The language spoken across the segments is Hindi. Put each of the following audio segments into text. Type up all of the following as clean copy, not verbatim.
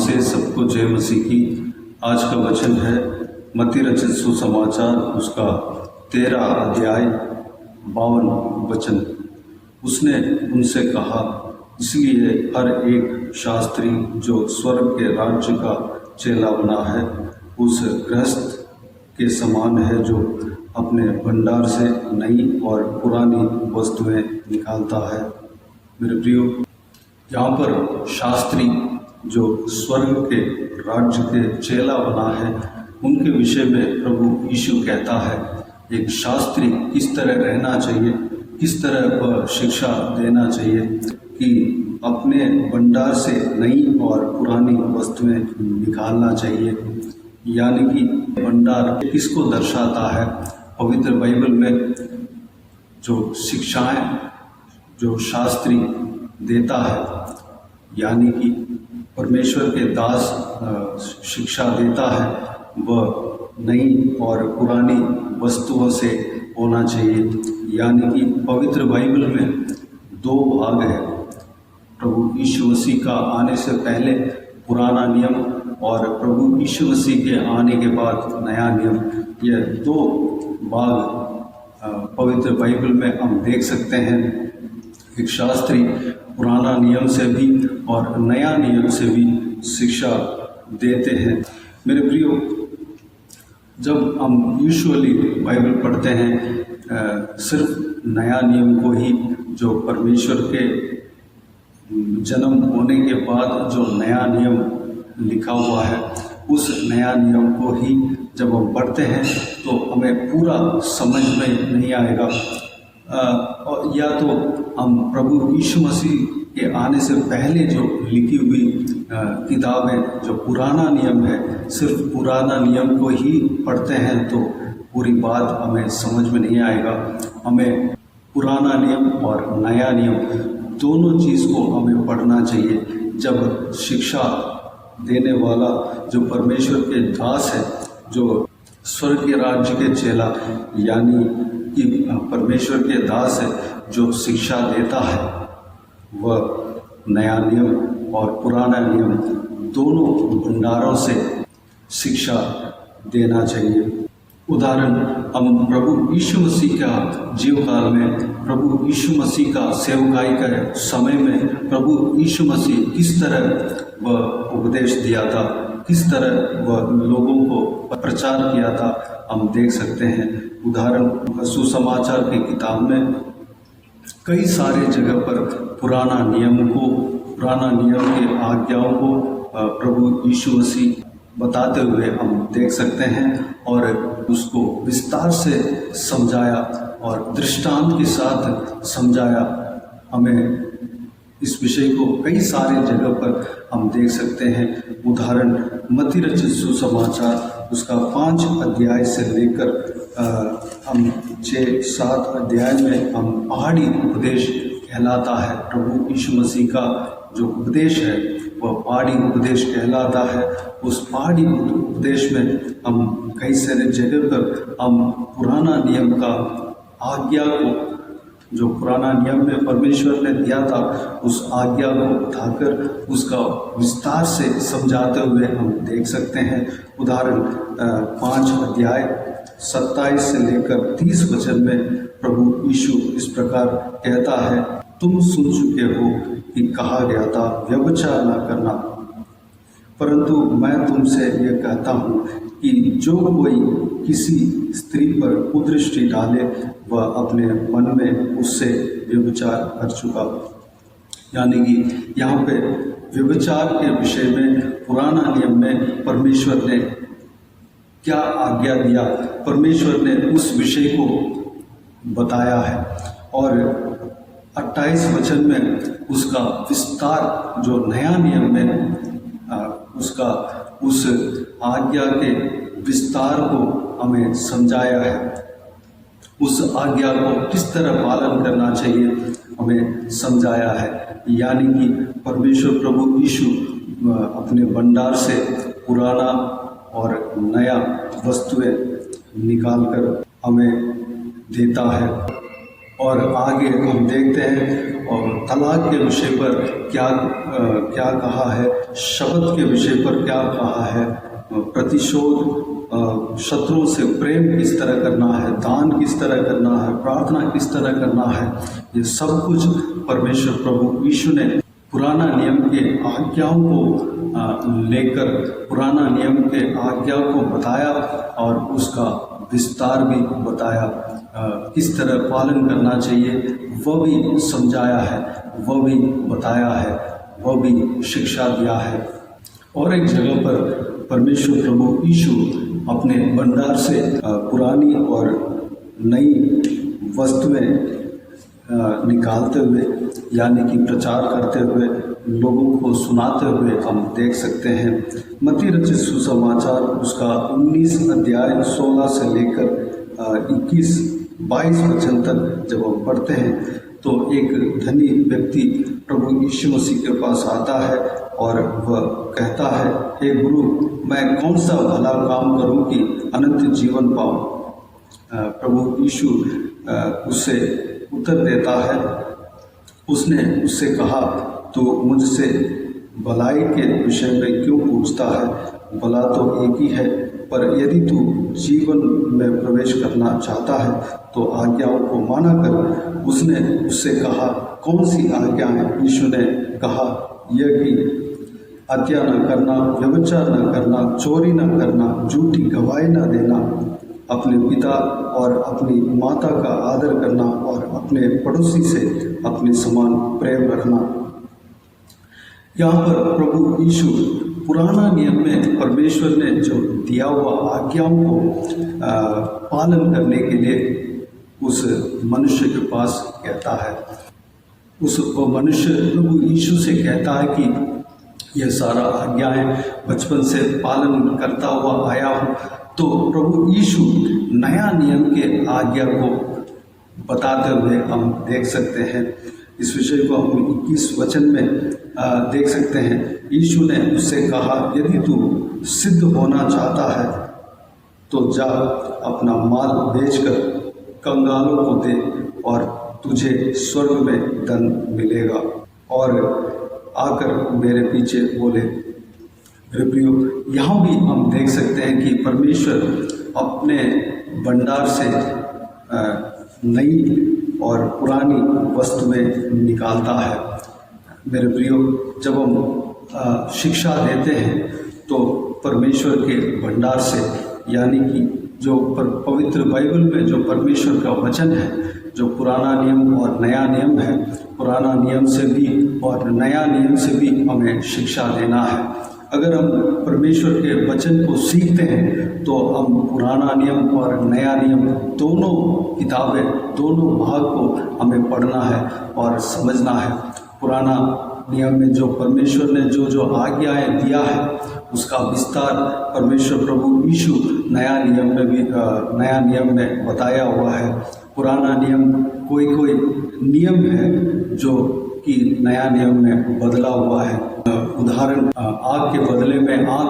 से सबको जय मसीह की। आज का वचन है मत्ती रचित सुसमाचार उसका 13 अध्याय 52 वचन। उसने उनसे कहा, इसलिए हर एक शास्त्री जो स्वर्ग के राज्य का चेला बना है उस गृहस्थ के समान है जो अपने भंडार से नई और पुरानी वस्तुएं निकालता है। मेरे प्रियो, यहाँ पर शास्त्री जो स्वर्ग के राज्य के चेला बना है उनके विषय में प्रभु यीशु कहता है एक शास्त्री किस तरह रहना चाहिए, किस तरह पर शिक्षा देना चाहिए कि अपने भंडार से नई और पुरानी वस्तुएं निकालना चाहिए। यानी कि भंडार किसको दर्शाता है? पवित्र बाइबल में जो शिक्षाएं जो शास्त्री देता है, यानी कि परमेश्वर के दास शिक्षा देता है, वह नई और पुरानी वस्तुओं से होना चाहिए। यानी कि पवित्र बाइबल में 2 भाग है। प्रभु यीशु मसीह का आने से पहले पुराना नियम और प्रभु यीशु मसीह के आने के बाद नया नियम। यह 2 भाग पवित्र बाइबल में हम देख सकते हैं। एक शास्त्री पुराना नियम से भी और नया नियम से भी शिक्षा देते हैं। मेरे प्रियो, जब हम यूजुअली बाइबल पढ़ते हैं सिर्फ नया नियम को ही, जो परमेश्वर के जन्म होने के बाद जो नया नियम लिखा हुआ है उस नया नियम को ही जब हम पढ़ते हैं तो हमें पूरा समझ में नहीं आएगा। या तो हम प्रभु यीशु मसीह के आने से पहले जो लिखी हुई किताबें, जो पुराना नियम है, सिर्फ पुराना नियम को ही पढ़ते हैं तो पूरी बात हमें समझ में नहीं आएगा। हमें पुराना नियम और नया नियम दोनों चीज़ को हमें पढ़ना चाहिए। जब शिक्षा देने वाला जो परमेश्वर के दास है, जो स्वर्ग के राज्य के चेला यानी कि परमेश्वर के दास है, जो शिक्षा देता है, वह नया नियम और पुराना नियम दोनों भंडारों से शिक्षा देना चाहिए। उदाहरण, हम प्रभु यीशु मसीह का जीवकाल में, प्रभु यीशु मसीह का सेवकाई के समय में प्रभु यीशु मसीह किस तरह वह उपदेश दिया था, किस तरह वह लोगों को प्रचार किया था, हम देख सकते हैं। उदाहरण, सुसमाचार की किताब में कई सारे जगह पर पुराना नियम के आज्ञाओं को प्रभु यीशु मसीह बताते हुए हम देख सकते हैं और उसको विस्तार से समझाया और दृष्टांत के साथ समझाया। हमें इस विषय को कई सारे जगह पर हम देख सकते हैं। उदाहरण, मत्ती रचित सुसमाचार उसका 5 अध्याय से लेकर हम 6-7 अध्याय में हम पहाड़ी उपदेश कहलाता है। प्रभु यीशु मसीह का जो उपदेश है वह पहाड़ी उपदेश कहलाता है। उस पहाड़ी उपदेश में हम कई सारे जगह पर हम पुराना नियम का आज्ञा को, जो पुराना नियम में परमेश्वर ने दिया था, उस आज्ञा को उठाकर उसका विस्तार से समझाते हुए हम देख सकते हैं। उदाहरण 5 अध्याय 27 से लेकर 30 वचन में प्रभु यीशु इस प्रकार कहता है, तुम सुन चुके हो कि कहा गया था व्यभिचार न करना, परंतु मैं तुमसे यह कहता हूँ कि जो कोई किसी स्त्री पर कुदृष्टि डाले वह अपने मन में उससे व्यभिचार कर चुका। यानी कि यहाँ पे व्यभिचार के विषय में पुराना नियम में परमेश्वर ने क्या आज्ञा दिया, परमेश्वर ने उस विषय को बताया है और 28 वचन में उसका विस्तार, जो नया नियम में उसका उस आज्ञा के विस्तार को हमें समझाया है। उस आज्ञा को किस तरह पालन करना चाहिए हमें समझाया है। यानी कि परमेश्वर प्रभु यीशु अपने भंडार से पुराना और नया वस्तुएं निकालकर हमें देता है। और आगे हम देखते हैं और तलाक के विषय पर क्या कहा है, शब्द के विषय पर क्या कहा है, प्रतिशोध, शत्रुओं से प्रेम किस तरह करना है, दान किस तरह करना है, प्रार्थना किस तरह करना है, ये सब कुछ परमेश्वर प्रभु यीशु ने पुराना नियम के आज्ञाओं को लेकर पुराना नियम के आज्ञाओं को बताया और उसका विस्तार भी बताया, किस तरह पालन करना चाहिए वह भी समझाया है, वह भी बताया है, वह भी शिक्षा दिया है। और एक जगह पर परमेश्वर प्रभु यीशु अपने भंडार से पुरानी और नई वस्तुएं निकालते हुए यानी कि प्रचार करते हुए लोगों को सुनाते हुए हम देख सकते हैं। मत्ती रचित सुसमाचार उसका 19 अध्याय 16 से लेकर 21-22 वचन तक जब हम पढ़ते हैं तो एक धनी व्यक्ति प्रभु यीशु मसीह के पास आता है और वह कहता है, हे गुरु, मैं कौन सा भला काम करूं कि अनंत जीवन पाऊं। प्रभु यीशु उससे उत्तर देता है, उसने उससे कहा, तो मुझसे भलाई के विषय में क्यों पूछता है, भला तो एक ही है, पर यदि तू जीवन में प्रवेश करना चाहता है तो आज्ञाओं को माना कर। उसने उससे कहा, कौन सी आज्ञाएं? यीशु ने कहा, यह कि हत्या न करना, व्यभिचार न करना, चोरी न करना, झूठी गवाही न देना, अपने पिता और अपनी माता का आदर करना और अपने पड़ोसी से अपने समान प्रेम रखना। यहाँ पर प्रभु यीशु पुराना नियम में परमेश्वर ने जो दिया हुआ आज्ञाओं को पालन करने के लिए उस मनुष्य के पास कहता है। उस मनुष्य प्रभु यीशु से कहता है कि यह सारा आज्ञाएं बचपन से पालन करता हुआ आया हूँ। तो प्रभु यीशु नया नियम के आज्ञा को बताते हुए हम देख सकते हैं। इस विषय को हम 21 वचन में देख सकते हैं। यीशु ने उससे कहा, यदि तू सिद्ध होना चाहता है तो जा अपना माल बेचकर कंगालों को दे और तुझे स्वर्ग में धन मिलेगा और आकर मेरे पीछे बोले। मेरे प्रियो, यहाँ भी हम देख सकते हैं कि परमेश्वर अपने भंडार से नई और पुरानी वस्तुएं निकालता है। मेरे प्रियो, जब हम शिक्षा देते हैं तो परमेश्वर के भंडार से यानी कि जो पवित्र बाइबल में जो परमेश्वर का वचन है, जो पुराना नियम और नया नियम है, पुराना नियम से भी और नया नियम से भी हमें शिक्षा देना है। अगर हम परमेश्वर के वचन को सीखते हैं तो हम पुराना नियम और नया नियम दोनों किताबें, दोनों भाग को हमें पढ़ना है और समझना है। पुराना नियम में जो परमेश्वर ने जो जो आज्ञाएं दिया है उसका विस्तार परमेश्वर प्रभु यीशु नया नियम में बताया हुआ है। पुराना नियम कोई नियम है जो कि नया नियम में बदला हुआ है। उदाहरण, आग के बदले में आग,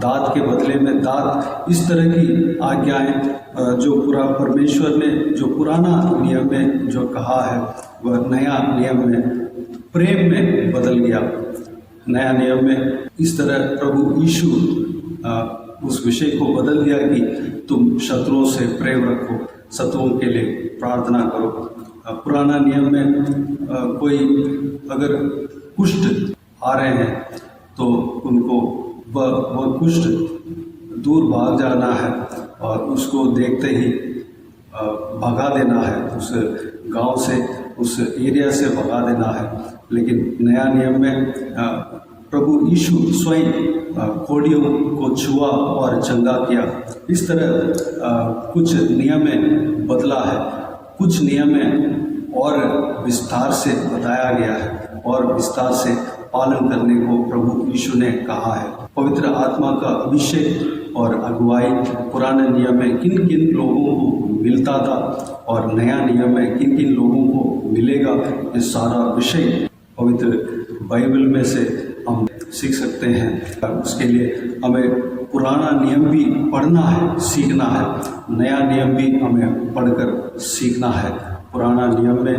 दांत के बदले में दांत, इस तरह की आज्ञाएं जो परमेश्वर ने जो पुराना नियम में जो कहा है वह नया नियम में प्रेम में बदल गया। नया नियम में इस तरह प्रभु यीशु उस विषय को बदल दिया कि तुम शत्रुओं से प्रेम रखो, शत्रुओं के लिए प्रार्थना करो। पुराना नियम में कोई अगर कुष्ठ आ रहे हैं तो उनको वह कुष्ठ दूर भाग जाना है और उसको देखते ही भगा देना है, उस गांव से, उस एरिया से भगा देना है। लेकिन नया नियम में प्रभु यीशु स्वयं कोढ़ियों को छुआ और चंगा किया। इस तरह कुछ नियमें बदला है, कुछ नियमें और विस्तार से बताया गया है और विस्तार से पालन करने को प्रभु यीशु ने कहा है। पवित्र आत्मा का अभिषेक और अगुवाई पुराने नियम में किन किन लोगों को मिलता था और नया नियम में किन किन लोगों को मिलेगा, ये सारा विषय पवित्र बाइबल में से हम सीख सकते हैं। उसके लिए हमें पुराना नियम भी पढ़ना है, सीखना है, नया नियम भी हमें पढ़कर सीखना है। पुराना नियम में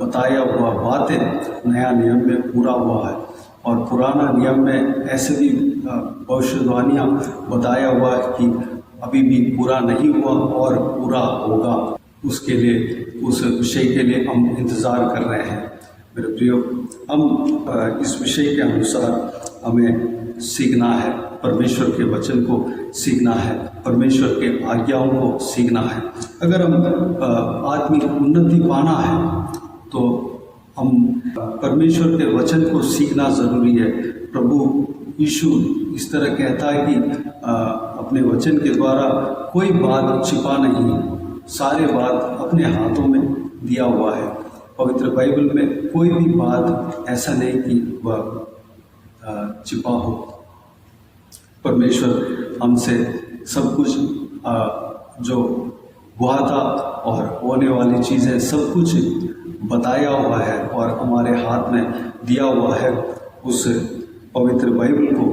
बताया हुआ बातें नया नियम में पूरा हुआ है। और पुराना नियम में ऐसे भी भविष्यवाणियाँ बताया हुआ है कि अभी भी पूरा नहीं हुआ और पूरा होगा। उसके लिए, उस विषय के लिए हम इंतज़ार कर रहे हैं। मेरे प्रियो, हम इस विषय के अनुसार हमें सीखना है, परमेश्वर के वचन को सीखना है, परमेश्वर के आज्ञाओं को सीखना है। अगर हम आत्मिक उन्नति पाना है तो हम परमेश्वर के वचन को सीखना ज़रूरी है। प्रभु यीशु इस तरह कहता है कि अपने वचन के द्वारा कोई बात छिपा नहीं, सारे बात अपने हाथों में दिया हुआ है। पवित्र बाइबल में कोई भी बात ऐसा नहीं कि वह छिपा हो। परमेश्वर हमसे सब कुछ जो हुआ था और होने वाली चीज़ें सब कुछ बताया हुआ है और हमारे हाथ में दिया हुआ है। उस पवित्र बाइबल को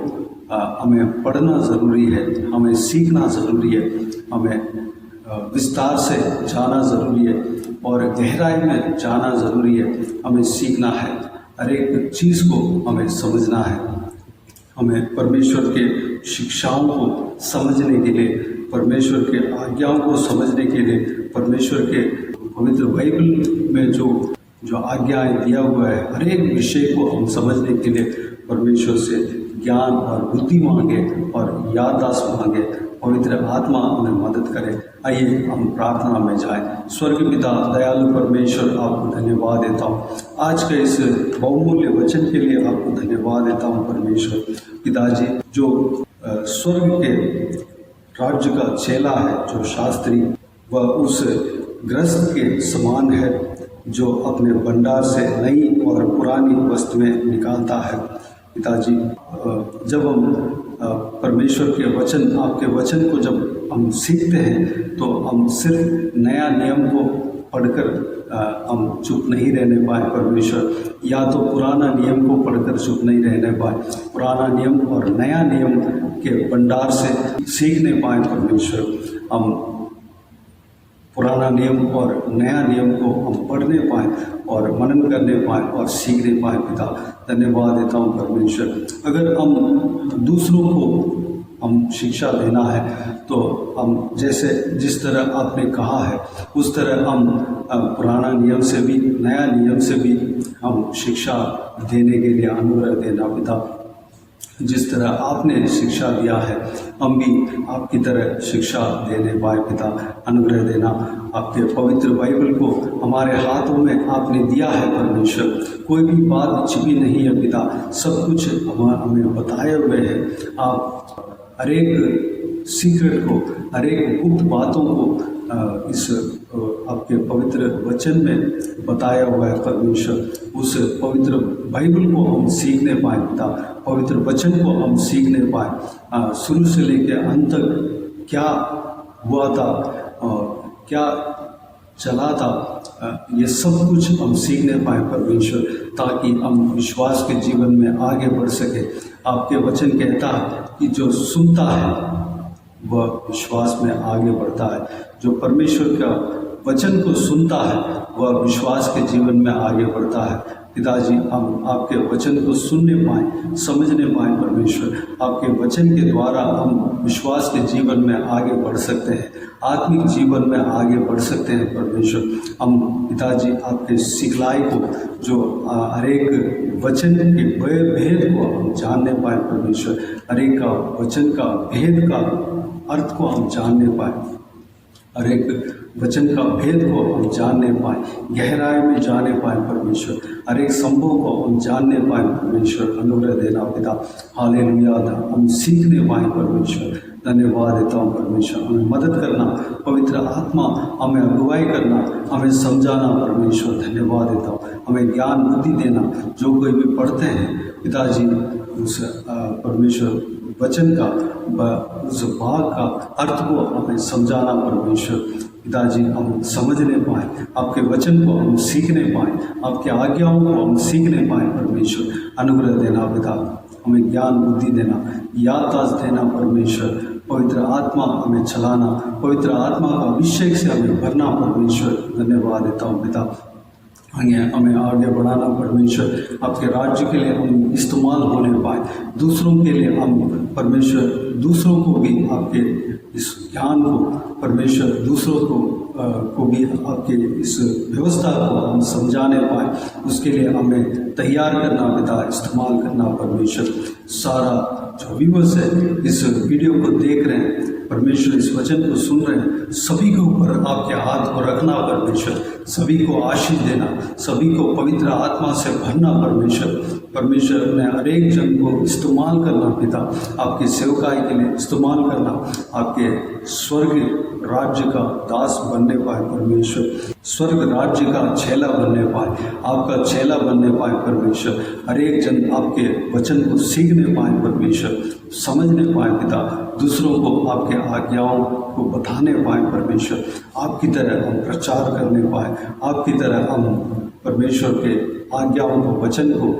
हमें पढ़ना ज़रूरी है, हमें सीखना ज़रूरी है, हमें विस्तार से जाना ज़रूरी है और गहराई में जाना ज़रूरी है। हमें सीखना है, हर एक चीज़ को हमें समझना है। हमें परमेश्वर के शिक्षाओं को समझने के लिए, परमेश्वर के आज्ञाओं को समझने के लिए, परमेश्वर के पवित्र बाइबल में जो आज्ञाएं दिया हुआ है, हर एक विषय को हम समझने के लिए परमेश्वर से ज्ञान और बुद्धि मांगे और याददाश्त मांगे। पवित्र आत्मा हमें मदद करे। आइए हम प्रार्थना में जाएं। स्वर्ग पिता दयालु परमेश्वर, आपको धन्यवाद देता हूँ आज के इस बहुमूल्य वचन के लिए। आपको धन्यवाद देता हूँ परमेश्वर पिताजी, जो स्वर्ग के राज्य का चेला है, जो शास्त्री, वह उस गृहस्थ के समान है जो अपने भंडार से नई और पुरानी वस्तुएं निकालता है। पिताजी, जब हम परमेश्वर के वचन, आपके वचन को जब हम सीखते हैं तो हम सिर्फ नया नियम को पढ़कर हम चुप नहीं रहने पाए परमेश्वर, या तो पुराना नियम को पढ़कर चुप नहीं रहने पाए, पुराना नियम और नया नियम के भंडार से सीखने पाए परमेश्वर। हम पुराना नियम और नया नियम को हम पढ़ने पाएँ और मनन करने पाएँ और सीखने पाएँ। पिता, धन्यवाद देता हूँ परमेश्वर। अगर हम दूसरों को हम शिक्षा देना है तो हम जिस तरह आपने कहा है उस तरह हम पुराना नियम से भी, नया नियम से भी हम शिक्षा देने के लिए अनुग्रह देना। पिता, जिस तरह आपने शिक्षा दिया है हम भी आपकी तरह शिक्षा देने पाए। पिता, अनुग्रह देना। आपके पवित्र बाइबल को हमारे हाथों में आपने दिया है परमेश्वर, कोई भी बात छिपी नहीं है पिता, सब कुछ हमें बताए हुए है। आप हर एक सीक्रेट को, हर एक गुप्त बातों को इस आपके पवित्र वचन में बताया हुआ है परमेश्वर। उस पवित्र बाइबल को हम सीखने पाए पिता, पवित्र वचन को हम सीखने पाए। शुरू से लेकर अंत तक क्या हुआ था और क्या चला था, ये सब कुछ हम सीखने पाए परमेश्वर, ताकि हम विश्वास के जीवन में आगे बढ़ सके। आपके वचन कहता है कि जो सुनता है वह विश्वास में आगे बढ़ता है। जो परमेश्वर का वचन को सुनता है वह विश्वास के जीवन में आगे बढ़ता है। पिताजी, हम आपके वचन को सुनने पाएँ, समझने पाएँ परमेश्वर। आपके वचन के द्वारा हम विश्वास के जीवन में आगे बढ़ सकते हैं, आत्मिक जीवन में आगे बढ़ सकते हैं परमेश्वर। हम पिताजी आपके सिखलाई को, जो हर एक वचन के भेद को हम जानने पाएँ परमेश्वर, हर एक का वचन का भेद का अर्थ को हम जानने पाएँ, हर एक वचन का भेद को हम जानने पाएँ, गहराई में जाने पाएँ परमेश्वर, हर एक संभव को हम जानने पाएँ परमेश्वर। अनुग्रह देना पिता। हालेलुया। हम सीखने पाएँ परमेश्वर। धन्यवाद देता हूँ परमेश्वर। हमें मदद करना, पवित्र आत्मा हमें अगुवाई करना, हमें समझाना परमेश्वर। धन्यवाद देता हूँ। हमें ज्ञान बुद्धि देना। जो कोई भी पढ़ते हैं पिताजी, उस परमेश्वर वचन का उस भाग का अर्थ को हमें समझाना परमेश्वर। पिताजी हम समझने पाए, आपके वचन को हम सीखने पाए, आपके आज्ञाओं को हम सीखने पाए परमेश्वर। अनुग्रह देना पिता, हमें ज्ञान बुद्धि देना, याददाश्त देना परमेश्वर। पवित्र आत्मा हमें चलाना, पवित्र आत्मा का अभिषेक से हमें भरना परमेश्वर। धन्यवाद देता हूँ पिता, हमें आगे बढ़ाना परमेश्वर। आपके राज्य के लिए हम इस्तेमाल होने पाए, दूसरों के लिए हम परमेश्वर, दूसरों को भी आपके इस ज्ञान को परमेश्वर, दूसरों को भी आपके इस व्यवस्था को हम समझाने पाए, उसके लिए हमें तैयार करना पिता, इस्तेमाल करना परमेश्वर। सारा जो व्यूअर्स है इस वीडियो को देख रहे हैं परमेश्वर, इस वचन को सुन रहे हैं, सभी के ऊपर आपके हाथ को रखना परमेश्वर, सभी को आशीष देना, सभी को पवित्र आत्मा से भरना परमेश्वर। परमेश्वर ने हर एक जन को इस्तेमाल करना पिता, आपकी सेवकाई के लिए इस्तेमाल करना, आपके स्वर्ग राज्य का दास बनने पाए परमेश्वर, स्वर्ग राज्य का चेला बनने पाए, आपका चेला बनने पाए परमेश्वर। हर एक जन आपके वचन को सीखने पाए परमेश्वर, समझने पाए पिता, दूसरों को आपके आज्ञाओं को बताने पाए परमेश्वर। आपकी तरह हम प्रचार करने पाए, आपकी तरह हम परमेश्वर के आज्ञाओं को, वचन को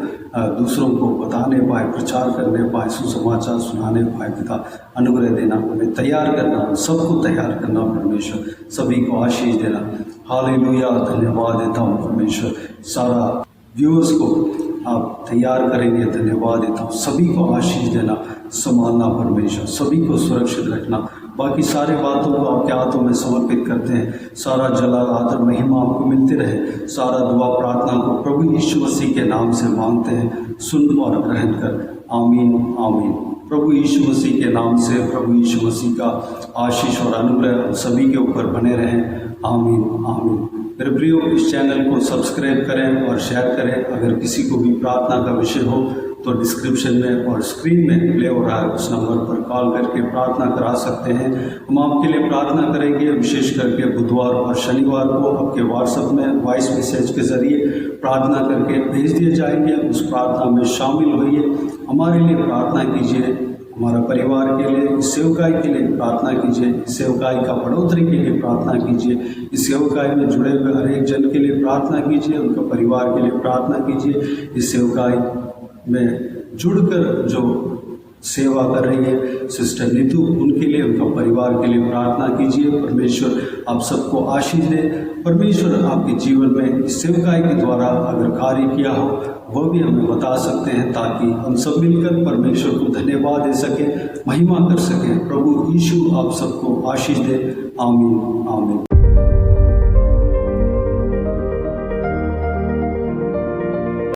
दूसरों को बताने पाए, प्रचार करने पाए, सुसमाचार सुनाने पाए पिता। अनुग्रह देना, हमें तैयार करना, सबको तैयार करना परमेश्वर, सभी को आशीष देना। हालेलुया, धन्यवाद देता हूँ परमेश्वर। सारा व्यूअर्स को आप तैयार करेंगे, धन्यवाद देता हूँ। सभी को आशीष देना, संभालना परमेश्वर, सभी को सुरक्षित रखना। बाकी सारे बातों को आपके हाथों में समर्पित करते हैं। सारा जलाल, आदर, महिमा आपको मिलते रहे। सारा दुआ प्रार्थना को प्रभु यीशु मसीह के नाम से मांगते हैं, सुन और ग्रहण कर। आमीन आमीन। प्रभु यीशु मसीह के नाम से प्रभु यीशु मसीह का आशीष और अनुग्रह सभी के ऊपर बने रहें। आमीन आमीन। मेरे प्रियो, इस चैनल को सब्सक्राइब करें और शेयर करें। अगर किसी को भी प्रार्थना का विषय हो तो डिस्क्रिप्शन में और स्क्रीन में प्ले हो रहा है उस नंबर पर कॉल करके प्रार्थना करा सकते हैं। हम आपके लिए प्रार्थना करेंगे। विशेष करके बुधवार और शनिवार को आपके व्हाट्सएप में वॉइस मैसेज के जरिए प्रार्थना करके भेज दिए जाएंगे। उस प्रार्थना में शामिल होइए, हमारे लिए प्रार्थना कीजिए, हमारा परिवार के लिए, इस सेवकाई के लिए प्रार्थना कीजिए, इस सेवकाई का बढ़ोतरी के लिए प्रार्थना कीजिए, इस सेवकाई में जुड़े हुए हर एक जन के लिए प्रार्थना कीजिए, उनके परिवार के लिए प्रार्थना कीजिए। इस सेवकाई में जुड़कर जो सेवा कर रही है सिस्टर नीतू, उनके लिए, उनका परिवार के लिए प्रार्थना कीजिए। परमेश्वर आप सबको आशीष दे। परमेश्वर आपके जीवन में इस सेवकाई के द्वारा अगर कार्य किया हो वह भी हमें बता सकते हैं, ताकि हम सब मिलकर परमेश्वर को धन्यवाद दे सकें, महिमा कर सकें। प्रभु यीशु आप सबको आशीष दे। आमीन आमीन।